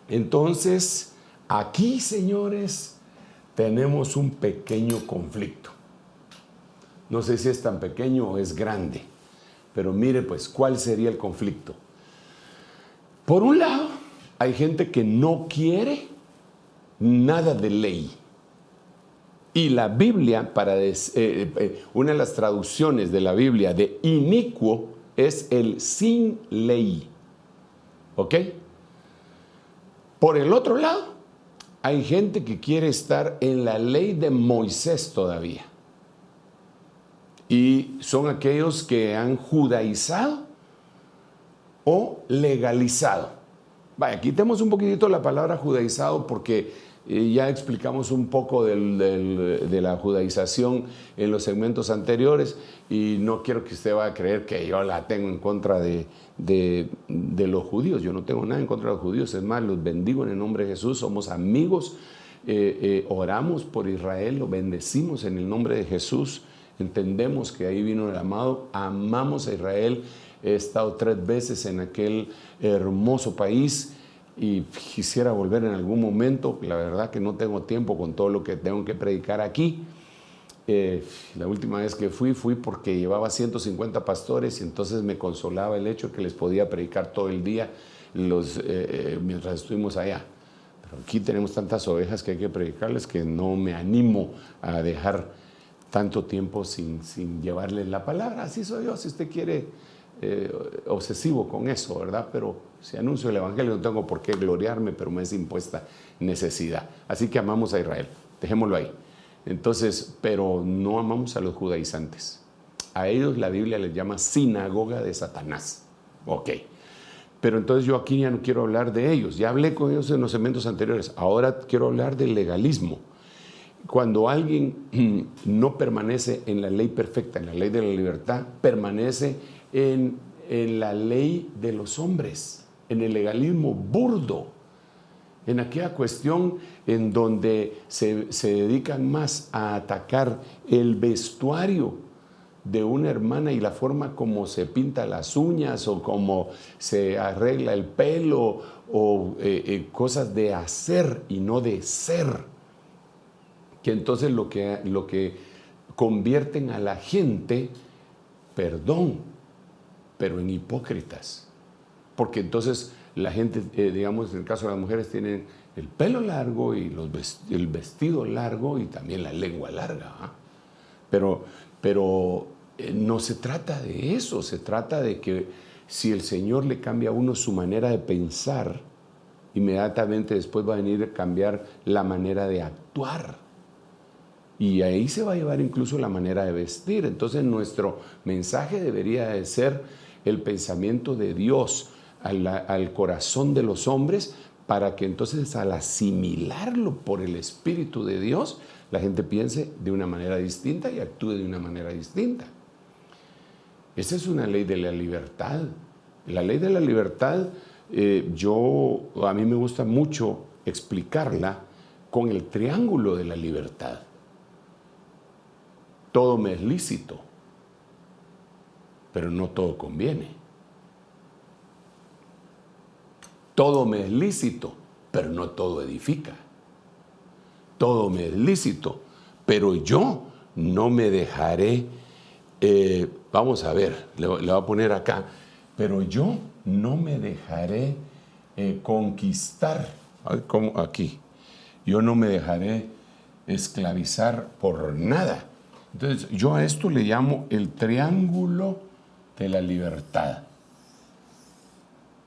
Entonces, aquí, señores, tenemos un pequeño conflicto. No sé si es tan pequeño o es grande, pero mire pues, ¿cuál sería el conflicto? Por un lado, hay gente que no quiere nada de ley. Y la Biblia, una de las traducciones de la Biblia de inicuo es el sin ley. ¿Ok? Por el otro lado, hay gente que quiere estar en la ley de Moisés todavía. Y son aquellos que han judaizado o legalizado. Vaya, quitemos un poquitito la palabra judaizado porque ya explicamos un poco de la judaización en los segmentos anteriores y no quiero que usted vaya a creer que yo la tengo en contra de los judíos. Yo no tengo nada en contra de los judíos, es más, los bendigo en el nombre de Jesús, somos amigos, oramos por Israel, lo bendecimos en el nombre de Jesús, entendemos que ahí vino el amado, amamos a Israel. He estado 3 veces en aquel hermoso país y quisiera volver en algún momento. La verdad que no tengo tiempo con todo lo que tengo que predicar aquí. La última vez que fui porque llevaba 150 pastores y entonces me consolaba el hecho que les podía predicar todo el día mientras estuvimos allá. Pero aquí tenemos tantas ovejas que hay que predicarles que no me animo a dejar tanto tiempo sin llevarles la palabra. Así soy yo, si usted quiere... obsesivo con eso, ¿verdad? Pero si anuncio el evangelio no tengo por qué gloriarme, pero me es impuesta necesidad. Así que amamos a Israel, dejémoslo ahí. Entonces, pero no amamos a los judaizantes. A ellos la Biblia les llama sinagoga de Satanás. Ok. Pero entonces yo aquí ya no quiero hablar de ellos. Ya hablé con ellos en los segmentos anteriores. Ahora quiero hablar del legalismo. Cuando alguien no permanece en la ley perfecta, en la ley de la libertad, permanece en la ley de los hombres, en el legalismo burdo, en aquella cuestión en donde se dedican más a atacar el vestuario de una hermana y la forma como se pinta las uñas o como se arregla el pelo o cosas de hacer y no de ser, que entonces lo que convierten a la gente, perdón, pero en hipócritas, porque entonces la gente, digamos, en el caso de las mujeres, tienen el pelo largo y el vestido largo y también la lengua larga, ¿eh? Pero no se trata de eso, se trata de que si el Señor le cambia a uno su manera de pensar, inmediatamente después va a venir a cambiar la manera de actuar. Y ahí se va a llevar incluso la manera de vestir. Entonces nuestro mensaje debería de ser el pensamiento de Dios al corazón de los hombres, para que entonces al asimilarlo por el Espíritu de Dios, la gente piense de una manera distinta y actúe de una manera distinta. Esa es una ley de la libertad. La ley de la libertad, a mí me gusta mucho explicarla con el triángulo de la libertad. Todo me es lícito, pero no todo conviene. Todo me es lícito, pero no todo edifica. Todo me es lícito, pero yo no me dejaré, vamos a ver, le voy a poner acá, pero yo no me dejaré conquistar, como aquí, yo no me dejaré esclavizar por nada. Entonces, yo a esto le llamo el triángulo de la libertad.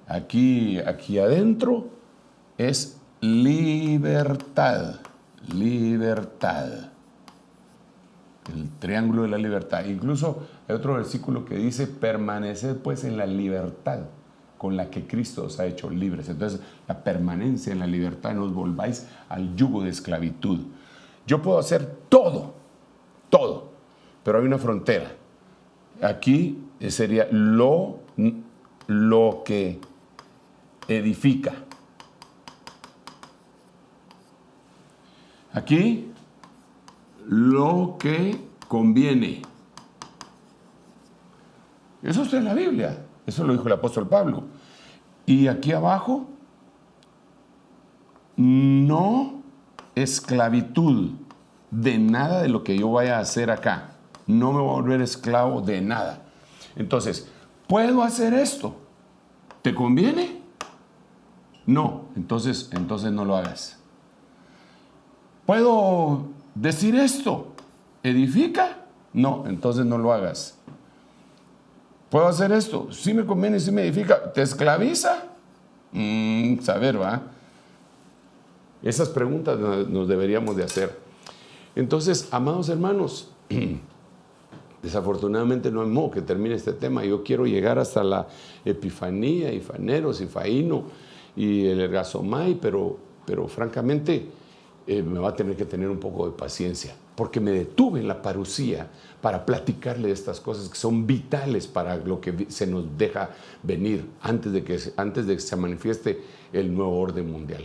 Aquí adentro es libertad, libertad. El triángulo de la libertad. Incluso hay otro versículo que dice: permaneced pues en la libertad con la que Cristo os ha hecho libres. Entonces, la permanencia en la libertad, no os volváis al yugo de esclavitud. Yo puedo hacer todo, pero hay una frontera. Aquí sería lo que edifica. Aquí, lo que conviene. Eso está en la Biblia. Eso lo dijo el apóstol Pablo. Y aquí abajo, no esclavitud de nada de lo que yo vaya a hacer acá. No me voy a volver esclavo de nada. Entonces, ¿puedo hacer esto? ¿Te conviene? No, entonces no lo hagas. ¿Puedo decir esto? ¿Edifica? No, entonces no lo hagas. ¿Puedo hacer esto? Sí me conviene, sí me edifica. ¿Te esclaviza? Saber, ¿va? Esas preguntas nos deberíamos de hacer. Entonces, amados hermanos, desafortunadamente no hay modo que termine este tema. Yo quiero llegar hasta la Epifanía y Faneros y Faíno y el Ergasomai, pero francamente me va a tener que tener un poco de paciencia, porque me detuve en la parusía para platicarle de estas cosas que son vitales para lo que se nos deja venir antes de que se manifieste el nuevo orden mundial.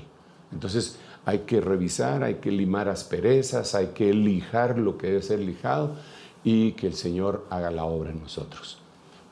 Entonces hay que revisar, hay que limar asperezas, hay que lijar lo que debe ser lijado y que el Señor haga la obra en nosotros.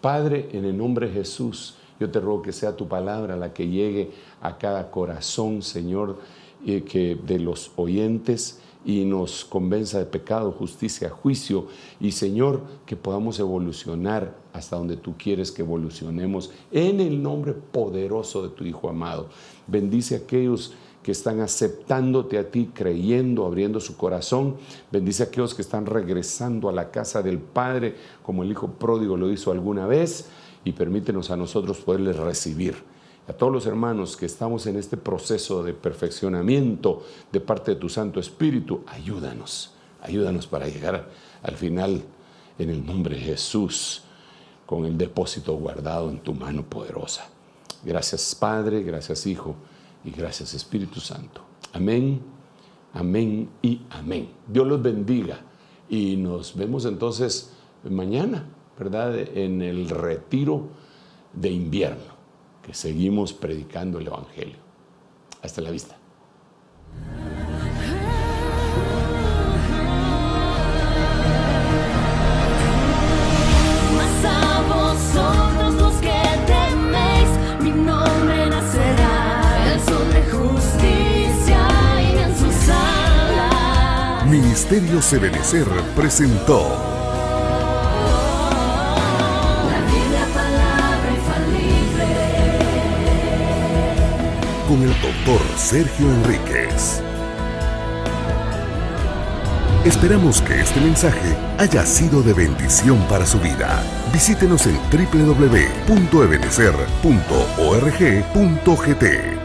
Padre, en el nombre de Jesús, yo te ruego que sea tu palabra la que llegue a cada corazón, Señor, que de los oyentes, y nos convenza de pecado, justicia, juicio, y Señor, que podamos evolucionar hasta donde tú quieres que evolucionemos, en el nombre poderoso de tu Hijo amado. Bendice a aquellos que están aceptándote a ti, creyendo, abriendo su corazón. Bendice a aquellos que están regresando a la casa del Padre, como el Hijo pródigo lo hizo alguna vez, y permítenos a nosotros poderles recibir. A todos los hermanos que estamos en este proceso de perfeccionamiento de parte de tu Santo Espíritu, ayúdanos para llegar al final en el nombre de Jesús, con el depósito guardado en tu mano poderosa. Gracias Padre, gracias Hijo y gracias Espíritu Santo. Amén, amén y amén. Dios los bendiga y nos vemos entonces mañana, ¿verdad? En el retiro de invierno, que seguimos predicando el Evangelio. Hasta la vista. Mas a vosotros los que teméis, mi nombre nacerá, el sol de justicia y en sus alas. Ministerio Ebenecer presentó con el doctor Sergio Enríquez. Esperamos que este mensaje haya sido de bendición para su vida. Visítenos en www.ebenecer.org.gt.